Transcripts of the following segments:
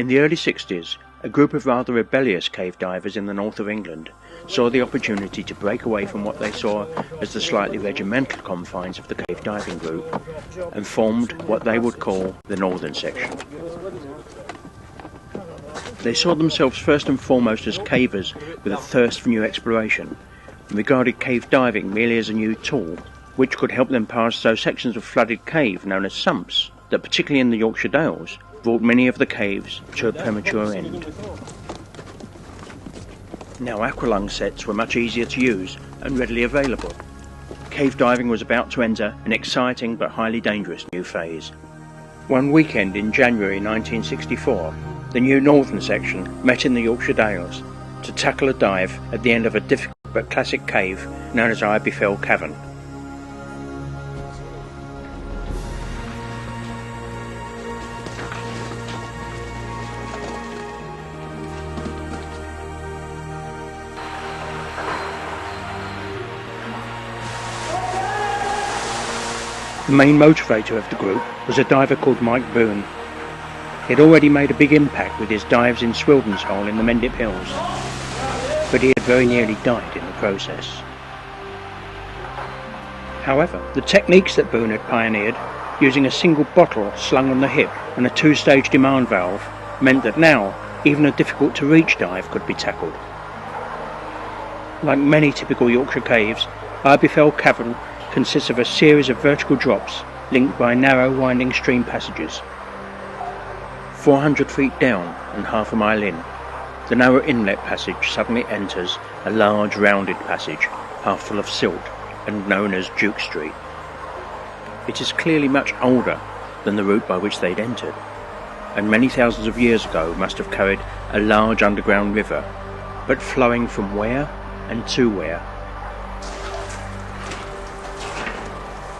In the early 60s, a group of rather rebellious cave divers in the north of England saw the opportunity to break away from what they saw as the slightly regimental confines of the cave diving group and formed what they would call the Northern Section. They saw themselves first and foremost as cavers with a thirst for new exploration and regarded cave diving merely as a new tool which could help them pass those sections of flooded cave known as sumps that, particularly in the Yorkshire Dales, brought many of the caves to a premature end. Now aqualung sets were much easier to use and readily available. Cave diving was about to enter an exciting but highly dangerous new phase. One weekend in January 1964, the new Northern Section met in the Yorkshire Dales to tackle a dive at the end of a difficult but classic cave known as Iberfell Cavern. The main motivator of the group was a diver called Mike Boone. He had already made a big impact with his dives in Swildon's Hole in the Mendip Hills, but he had very nearly died in the process. However, the techniques that Boone had pioneered, using a single bottle slung on the hip and a two-stage demand valve, meant that now even a difficult-to-reach dive could be tackled. Like many typical Yorkshire caves, Iberfell Cavern consists of a series of vertical drops linked by narrow winding stream passages. 400 feet down and half a mile in, the narrow inlet passage suddenly enters a large rounded passage, half full of silt and known as Duke Street. It is clearly much older than the route by which they'd entered, and many thousands of years ago must have carried a large underground river, but flowing from where and to where?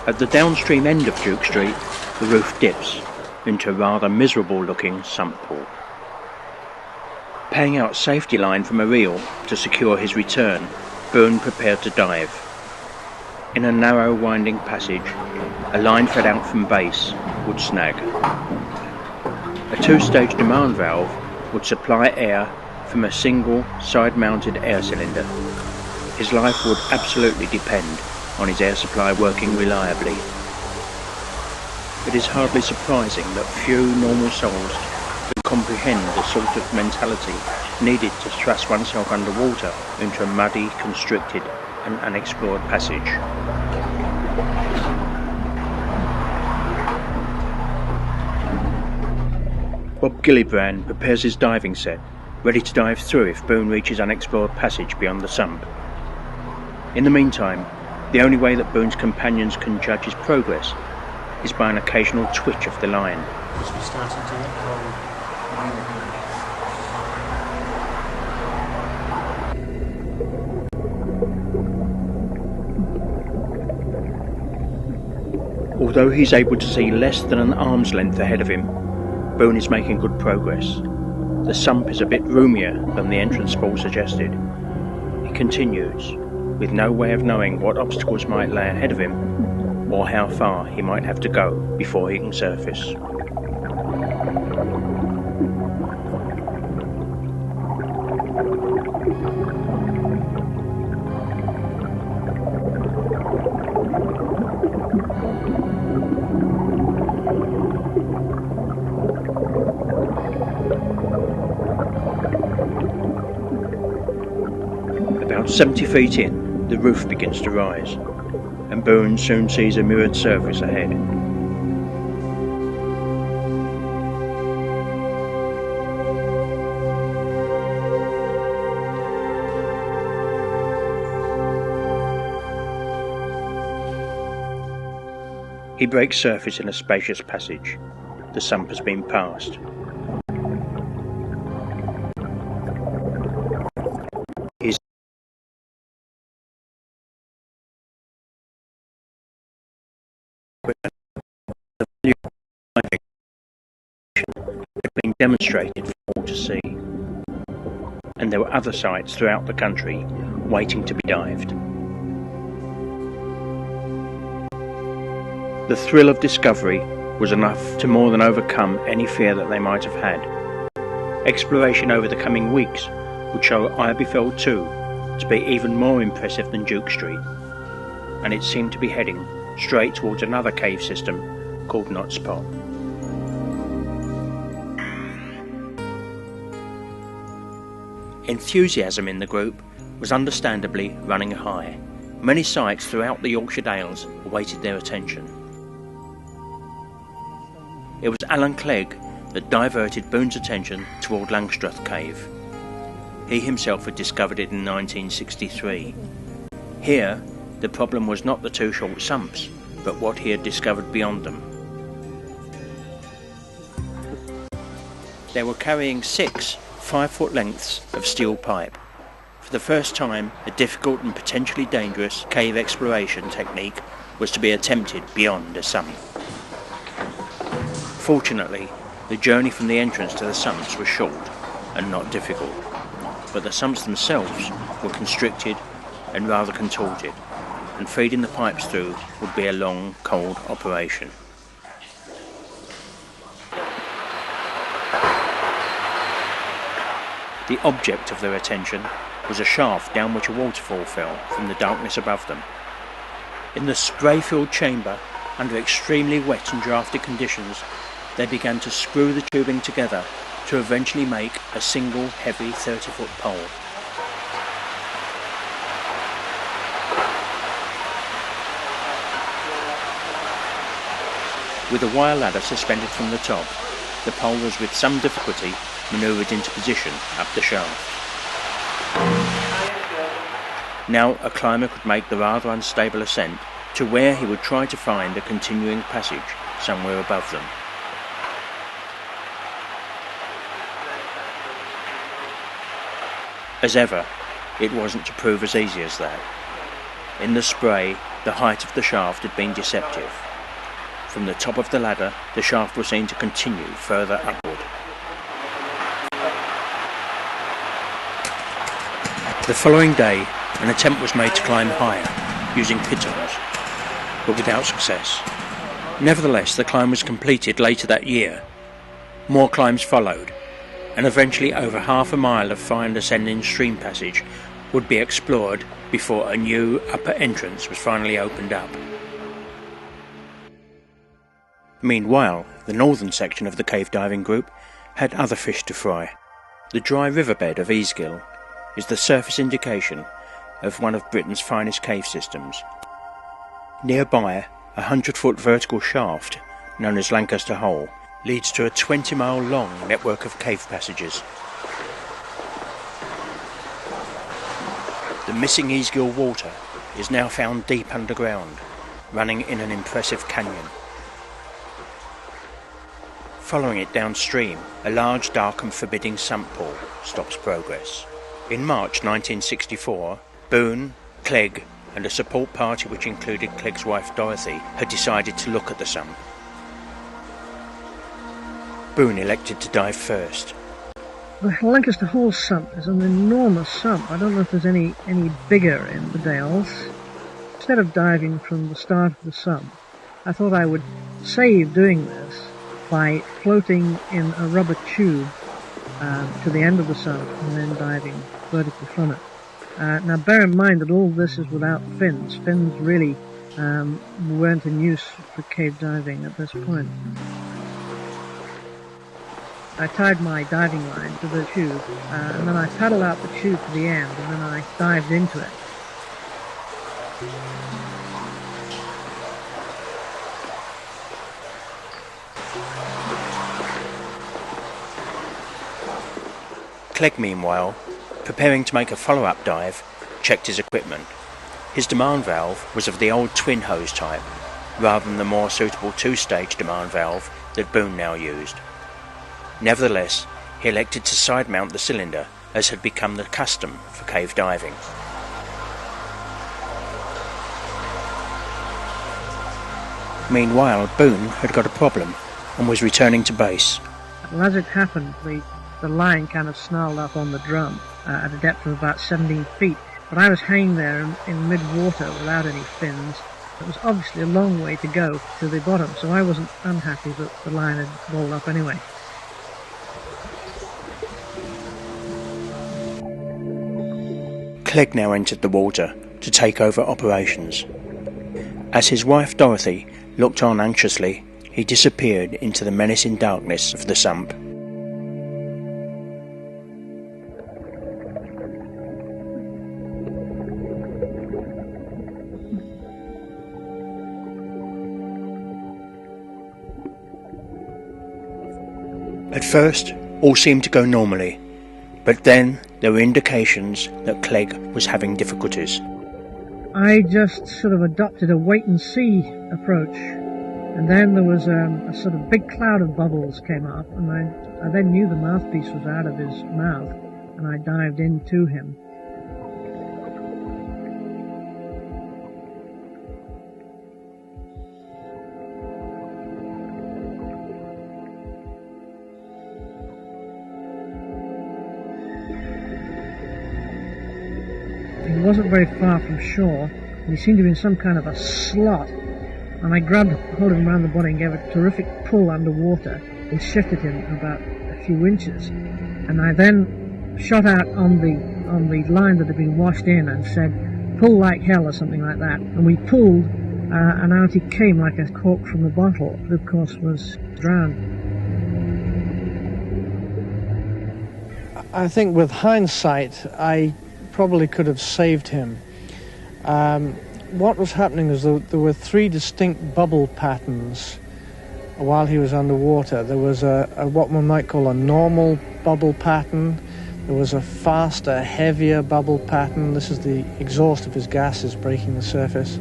At the downstream end of Duke Street, the roof dips into a rather miserable-looking sump pool. Paying out safety line from a reel to secure his return, Boone prepared to dive. In a narrow winding passage, a line fed out from base would snag. A two-stage demand valve would supply air from a single side-mounted air cylinder. His life would absolutely depend on his air supply working reliably. It is hardly surprising that few normal souls can comprehend the sort of mentality needed to thrust oneself underwater into a muddy, constricted and unexplored passage. Bob Gillibrand prepares his diving set, ready to dive through if Boone reaches unexplored passage beyond the sump. In the meantime, the only way that Boone's companions can judge his progress is by an occasional twitch of the line. Although he's able to see less than an arm's length ahead of him, Boone is making good progress. The sump is a bit roomier than the entrance pool suggested. He continues, with no way of knowing what obstacles might lay ahead of him, or how far he might have to go before he can surface. About 70 feet in, the roof begins to rise, and Boone soon sees a mirrored surface ahead. He breaks surface in a spacious passage. The sump has been passed. His had been demonstrated for all to see, and there were other sites throughout the country waiting to be dived. The thrill of discovery was enough to more than overcome any fear that they might have had. Exploration over the coming weeks would show Iberville 2 to be even more impressive than Duke Street, and it seemed to be heading straight towards another cave system called Knot Spot. Enthusiasm in the group was understandably running high. Many sites throughout the Yorkshire Dales awaited their attention. It was Alan Clegg that diverted Boone's attention toward Lancaster Cave. He himself had discovered it in 1963. Here, the problem was not the two short sumps, but what he had discovered beyond them. They were carrying 6 5-foot lengths of steel pipe. For the first time, a difficult and potentially dangerous cave exploration technique was to be attempted beyond a sump. Fortunately, the journey from the entrance to the sumps was short and not difficult, but the sumps themselves were constricted and rather contorted, and feeding the pipes through would be a long, cold operation. The object of their attention was a shaft down which a waterfall fell from the darkness above them. In the spray-filled chamber, under extremely wet and drafty conditions, they began to screw the tubing together to eventually make a single heavy 30-foot pole. With a wire ladder suspended from the top, the pole was with some difficulty manoeuvred into position up the shaft. Now a climber could make the rather unstable ascent to where he would try to find a continuing passage somewhere above them. As ever, it wasn't to prove as easy as that. In the spray, the height of the shaft had been deceptive. From the top of the ladder, the shaft was seen to continue further upward. The following day, an attempt was made to climb higher, using pitons, but without success. Nevertheless, the climb was completed later that year. More climbs followed, and eventually over half a mile of fine ascending stream passage would be explored before a new upper entrance was finally opened up. Meanwhile, the northern section of the cave diving group had other fish to fry. The dry riverbed of Easgill is the surface indication of one of Britain's finest cave systems. Nearby, a 100-foot vertical shaft, known as Lancaster Hole, leads to a 20-mile long network of cave passages. The missing Easgill water is now found deep underground, running in an impressive canyon. Following it downstream, a large, dark and forbidding sump pool stops progress. In March 1964, Boone, Clegg and a support party which included Clegg's wife Dorothy had decided to look at the sump. Boone elected to dive first. The Lancaster Hole sump is an enormous sump. I don't know if there's any bigger in the Dales. Instead of diving from the start of the sump, I thought I would save doing this by floating in a rubber tube to the end of the sump and then diving vertically from it. Now bear in mind that all this is without fins. Fins really weren't in use for cave diving at this point. I tied my diving line to the tube, and then I paddled out the tube to the end, and then I dived into it. Clegg, meanwhile, preparing to make a follow-up dive, checked his equipment. His demand valve was of the old twin hose type, rather than the more suitable two-stage demand valve that Boone now used. Nevertheless, he elected to side-mount the cylinder, as had become the custom for cave diving. Meanwhile, Boone had got a problem and was returning to base. Well, as it happened, the line kind of snarled up on the drum at a depth of about 17 feet, but I was hanging there in mid-water without any fins. It was obviously a long way to go to the bottom, so I wasn't unhappy that the line had rolled up anyway. Clegg now entered the water to take over operations. As his wife Dorothy looked on anxiously, he disappeared into the menacing darkness of the sump. At first, all seemed to go normally, but then there were indications that Clegg was having difficulties. I just sort of adopted a wait-and-see approach, and then there was a sort of big cloud of bubbles came up, and I then knew the mouthpiece was out of his mouth, and I dived into him. He wasn't very far from shore, and he seemed to be in some kind of a slot, and I grabbed hold of him around the body and gave a terrific pull underwater and shifted him about a few inches, and I then shot out on the line that had been washed in and said, "Pull like hell," or something like that, and we pulled, and out he came like a cork from a bottle, who of course was drowned. I think with hindsight, I probably could have saved him. What was happening is there were three distinct bubble patterns while he was underwater. There was a what one might call a normal bubble pattern. There was a faster, heavier bubble pattern. This is the exhaust of his gases breaking the surface.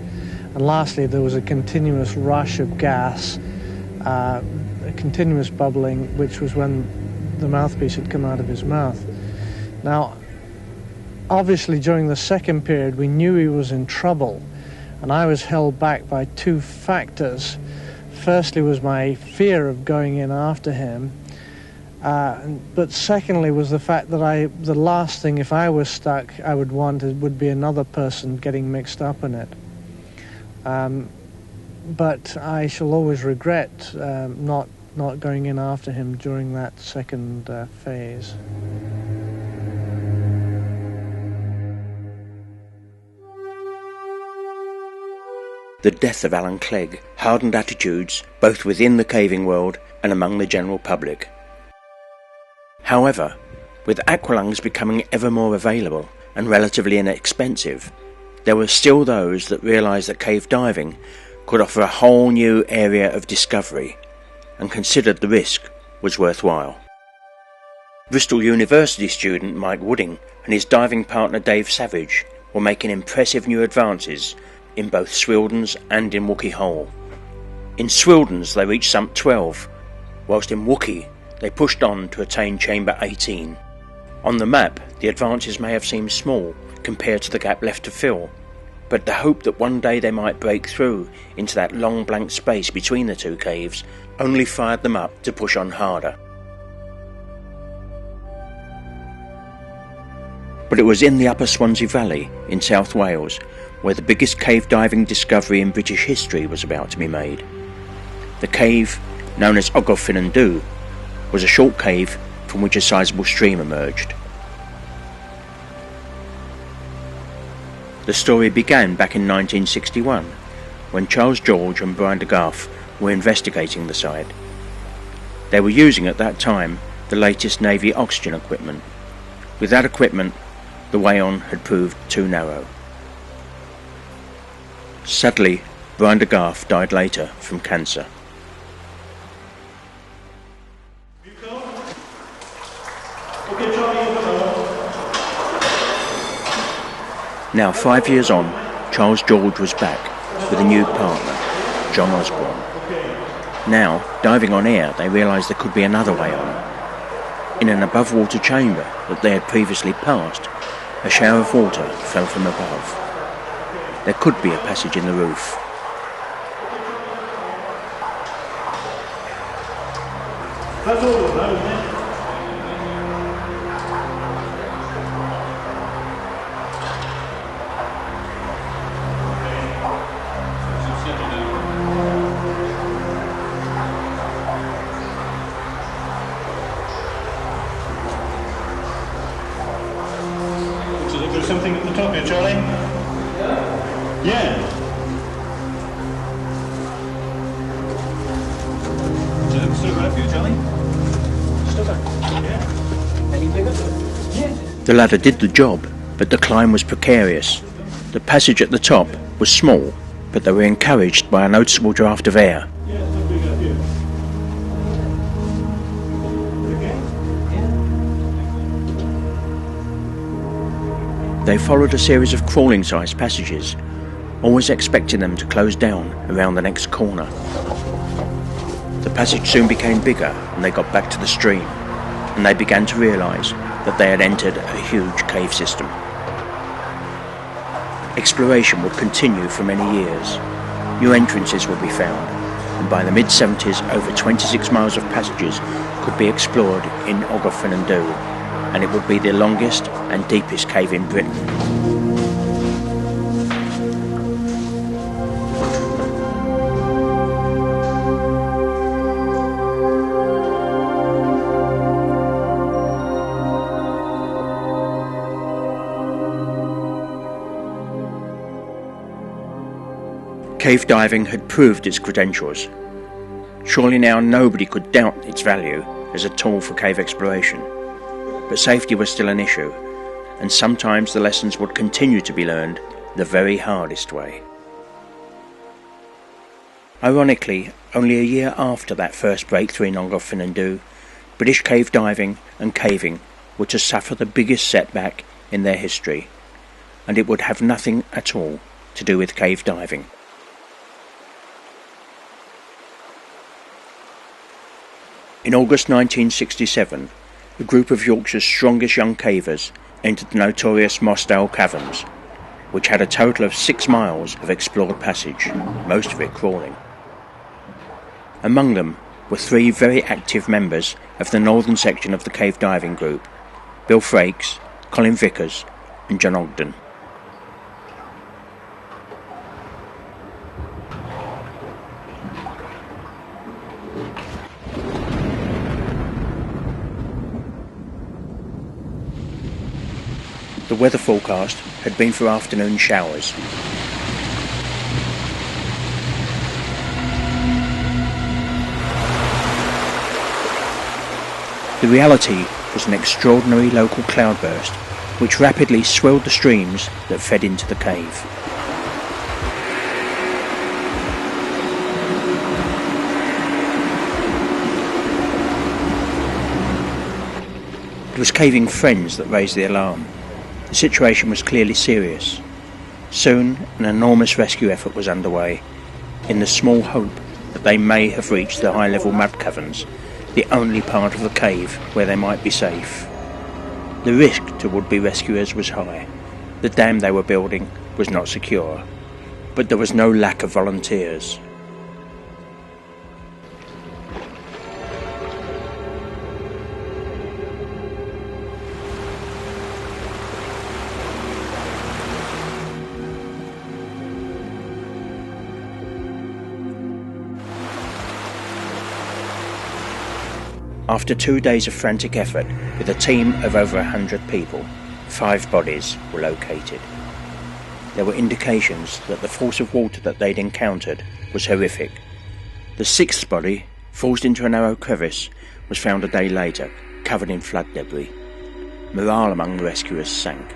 And lastly, there was a continuous rush of gas, a continuous bubbling, which was when the mouthpiece had come out of his mouth. Now, obviously, during the second period, we knew he was in trouble, and I was held back by two factors. Firstly was my fear of going in after him, but secondly was the fact that the last thing, if I was stuck, I would want would be another person getting mixed up in it. But I shall always regret not going in after him during that second phase. The death of Alan Clegg hardened attitudes both within the caving world and among the general public. However, with aqualungs becoming ever more available and relatively inexpensive, there were still those that realised that cave diving could offer a whole new area of discovery and considered the risk was worthwhile. Bristol University student Mike Wooding and his diving partner Dave Savage were making impressive new advances in both Swildens and in Wookey Hole. In Swildens they reached sump 12, whilst in Wookey they pushed on to attain chamber 18. On the map the advances may have seemed small compared to the gap left to fill, but the hope that one day they might break through into that long blank space between the two caves only fired them up to push on harder. But it was in the Upper Swansea Valley in South Wales where the biggest cave diving discovery in British history was about to be made. The cave, known as Oggolfin and Dhu, was a short cave from which a sizable stream emerged. The story began back in 1961, when Charles George and Brian de Garff were investigating the site. They were using at that time the latest Navy oxygen equipment. With that equipment, the way on had proved too narrow. Sadly, Brian de Garth died later from cancer. Now 5 years on, Charles George was back with a new partner, John Osborne. Now, diving on air, they realised there could be another way on. In an above-water chamber that they had previously passed, a shower of water fell from above. There could be a passage in the roof. That's all we'll know, isn't it? There's something at the top here, Charlie? Yeah. Does it still work for you, Charlie? Still there? Yeah. Any bigger? Yeah. The ladder did the job, but the climb was precarious. The passage at the top was small, but they were encouraged by a noticeable draft of air. Yeah, it's not big up here. They followed a series of crawling-sized passages, always expecting them to close down around the next corner. The passage soon became bigger and they got back to the stream, and they began to realise that they had entered a huge cave system. Exploration would continue for many years. New entrances would be found, and by the mid-70s over 26 miles of passages could be explored in Ogof-Fernandou, and it would be the longest and deepest cave in Britain. Cave diving had proved its credentials. Surely now nobody could doubt its value as a tool for cave exploration. But safety was still an issue, and sometimes the lessons would continue to be learned the very hardest way. Ironically, only a year after that first breakthrough in Ogof-Fernandou, British cave diving and caving were to suffer the biggest setback in their history, and it would have nothing at all to do with cave diving. In August 1967, a group of Yorkshire's strongest young cavers entered the notorious Mossdale caverns, which had a total of 6 miles of explored passage, most of it crawling. Among them were 3 very active members of the northern section of the cave diving group, Bill Frakes, Colin Vickers and John Ogden. The weather forecast had been for afternoon showers. The reality was an extraordinary local cloudburst which rapidly swelled the streams that fed into the cave. It was caving friends that raised the alarm. The situation was clearly serious. Soon an enormous rescue effort was underway, in the small hope that they may have reached the high-level mud caverns, the only part of the cave where they might be safe. The risk to would-be rescuers was high. The dam they were building was not secure, but there was no lack of volunteers. After 2 days of frantic effort, with a team of over 100 people, 5 bodies were located. There were indications that the force of water that they'd encountered was horrific. The 6th body, forced into a narrow crevice, was found a day later, covered in flood debris. Morale among the rescuers sank.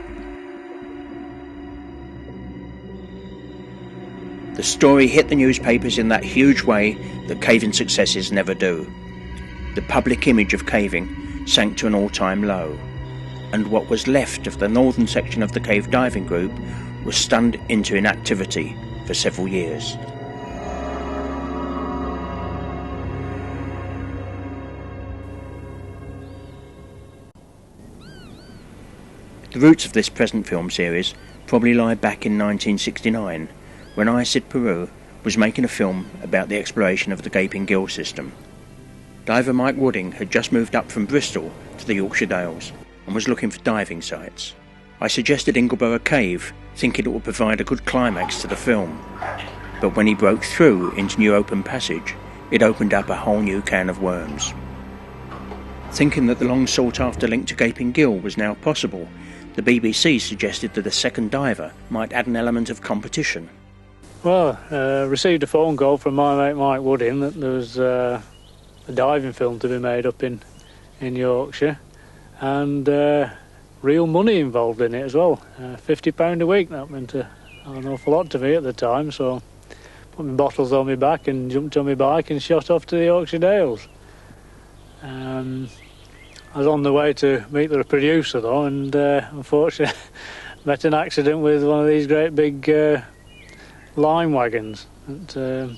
The story hit the newspapers in that huge way that caving successes never do. The public image of caving sank to an all-time low, and what was left of the northern section of the cave diving group was stunned into inactivity for several years. The roots of this present film series probably lie back in 1969, when I, Sid Peru, was making a film about the exploration of the Gaping Gill system. Diver Mike Wooding had just moved up from Bristol to the Yorkshire Dales and was looking for diving sites. I suggested Ingleborough Cave, thinking it would provide a good climax to the film, but when he broke through into New Open Passage, it opened up a whole new can of worms. Thinking that the long sought after link to Gaping Gill was now possible, the BBC suggested that a second diver might add an element of competition. Well, received a phone call from my mate Mike Wooding that there was a diving film to be made up in Yorkshire, and real money involved in it as well. £50 a week, that meant an awful lot to me at the time, so put my bottles on my back and jumped on my bike and shot off to the Yorkshire Dales. I was on the way to meet the producer though, and unfortunately met an accident with one of these great big lime wagons. The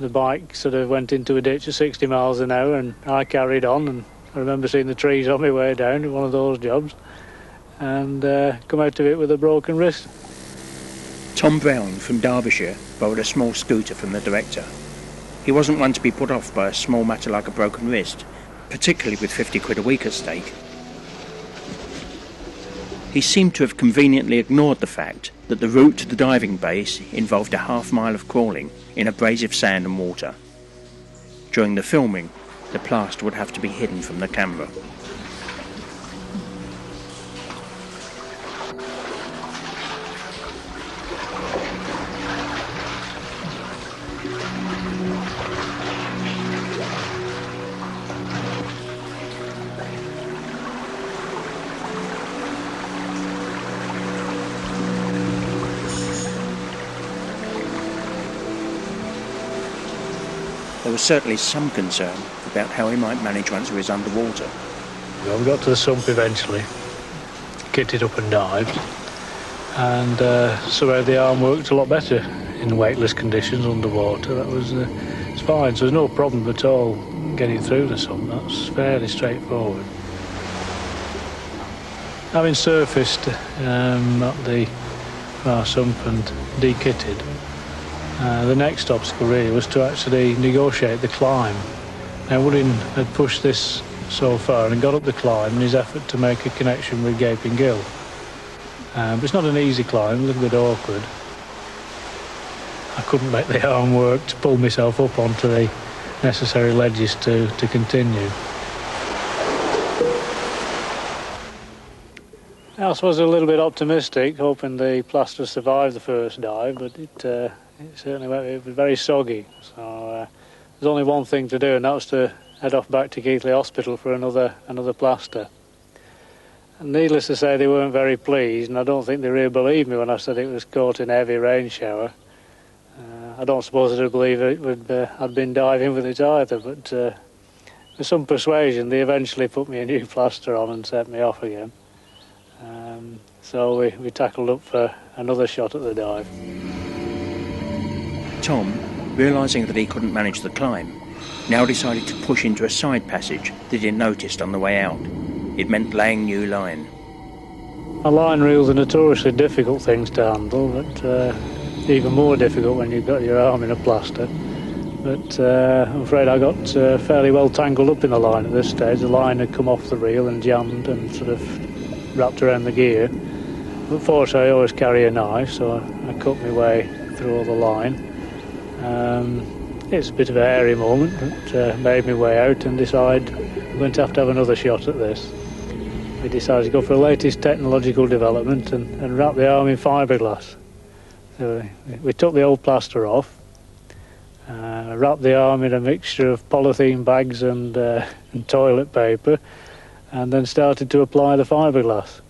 bike sort of went into a ditch at 60 miles an hour, and I carried on, and I remember seeing the trees on my way down in one of those jobs, and come out of it with a broken wrist. Tom Brown from Derbyshire borrowed a small scooter from the director. He wasn't one to be put off by a small matter like a broken wrist, particularly with 50 quid a week at stake. He seemed to have conveniently ignored the fact that the route to the diving base involved a half-mile of crawling in abrasive sand and water. During the filming, the plaster would have to be hidden from the camera. There was certainly some concern about how he might manage once he was underwater. Well, we got to the sump eventually, kitted up and dived, and somehow the arm worked a lot better in weightless conditions underwater. That was it's fine, so there's no problem at all getting through the sump. That's fairly straightforward. Having surfaced at the far sump and de-kitted, the next obstacle really was to actually negotiate the climb. Now Wooding had pushed this so far and got up the climb in his effort to make a connection with Gaping Gill. But it's not an easy climb, a little bit awkward. I couldn't make the arm work to pull myself up onto the necessary ledges to continue. I was a little bit optimistic, hoping the plaster survived the first dive, but it certainly went, it was very soggy. So there's only one thing to do, and that was to head off back to Keighley Hospital for another plaster. And needless to say, they weren't very pleased, and I don't think they really believed me when I said it was caught in a heavy rain shower. I don't suppose they'd believe I'd been diving with it either, but with some persuasion they eventually put me a new plaster on and sent me off again. So we tackled up for another shot at the dive. Tom, realising that he couldn't manage the climb, now decided to push into a side passage that he'd noticed on the way out. It meant laying new line. Line reels are notoriously difficult things to handle, but even more difficult when you've got your arm in a plaster. But I'm afraid I got fairly well tangled up in the line at this stage. The line had come off the reel and jammed and sort of wrapped around the gear. But fortunately I always carry a knife, so I cut my way through all the line. It's a bit of a hairy moment, but made my way out and decided I'm going to have another shot at this. We decided to go for the latest technological development and wrap the arm in fiberglass. So we took the old plaster off, wrapped the arm in a mixture of polythene bags and and toilet paper, and then started to apply the fiberglass.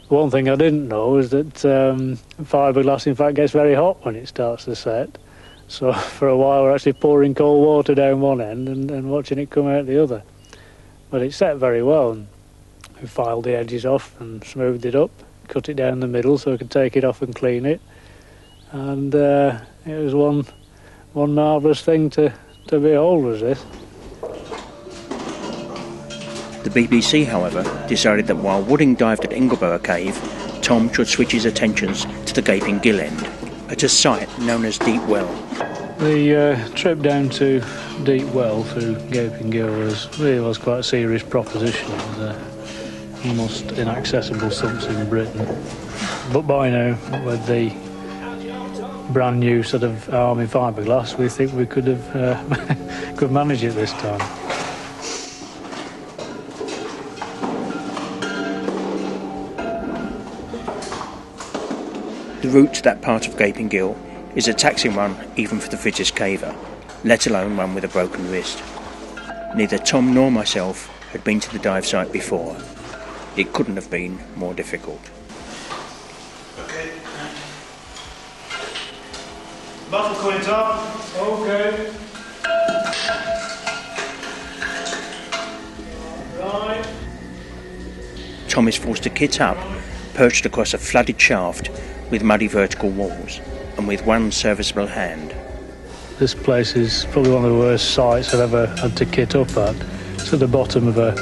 One thing I didn't know is that fiberglass in fact gets very hot when it starts to set. So for a while we're actually pouring cold water down one end and watching it come out the other. But it set very well, and we filed the edges off and smoothed it up, cut it down the middle so I could take it off and clean it. And it was one marvellous thing to behold, was this. The BBC, however, decided that while Wooding dived at Ingleborough Cave, Tom should switch his attentions to the Gaping Gill end, at a site known as Deep Well. The trip down to Deep Well through Gaping Gill was quite a serious proposition. It was the most inaccessible sumps in Britain. But by now, with the brand new sort of army fiberglass, we think we could have could manage it this time. The route to that part of Gaping Gill is a taxing one even for the fittest caver, let alone one with a broken wrist. Neither Tom nor myself had been to the dive site before. It couldn't have been more difficult. Okay. Bottle coming, Tom. Okay. Right. Tom is forced to kit up, perched across a flooded shaft with muddy vertical walls, and with one serviceable hand. This place is probably one of the worst sites I've ever had to kit up at. It's at the bottom of a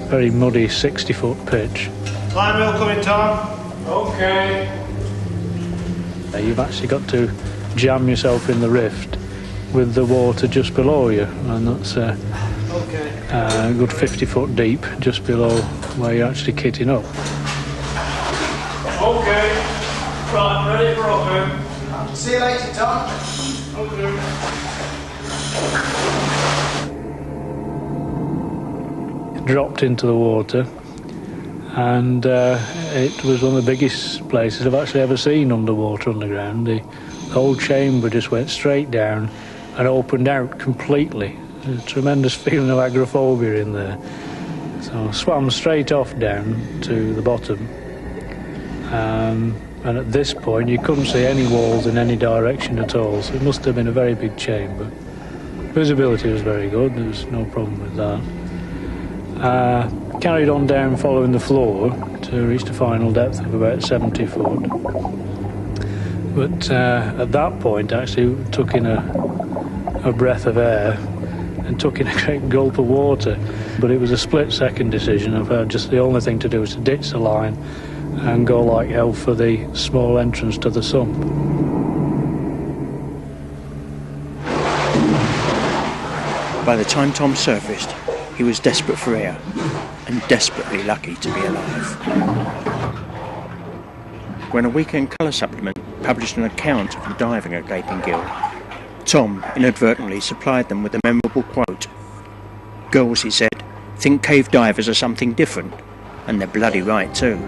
very muddy 60-foot pitch. Climb rail coming, Tom. Okay. You've actually got to jam yourself in the rift with the water just below you, and that's a good 50-foot deep just below where you're actually kitting up. Okay. Right, ready for off. See you later, Tom. Okay. Dropped into the water, and it was one of the biggest places I've actually ever seen underwater underground. The whole chamber just went straight down and opened out completely. There's a tremendous feeling of agoraphobia in there. So I swam straight off down to the bottom. And at this point you couldn't see any walls in any direction at all, so it must have been a very big chamber. Visibility was very good, there was no problem with that. Carried on down following the floor to reach the final depth of about 70 foot. But at that point actually took in a breath of air and took in a great gulp of water. But it was a split-second decision of just the only thing to do was to ditch the line and go like hell for the small entrance to the sump. By the time Tom surfaced, he was desperate for air, and desperately lucky to be alive. When a weekend colour supplement published an account of the diving at Gaping Gill, Tom inadvertently supplied them with a memorable quote. "Girls," he said, "think cave divers are something different, and they're bloody right too."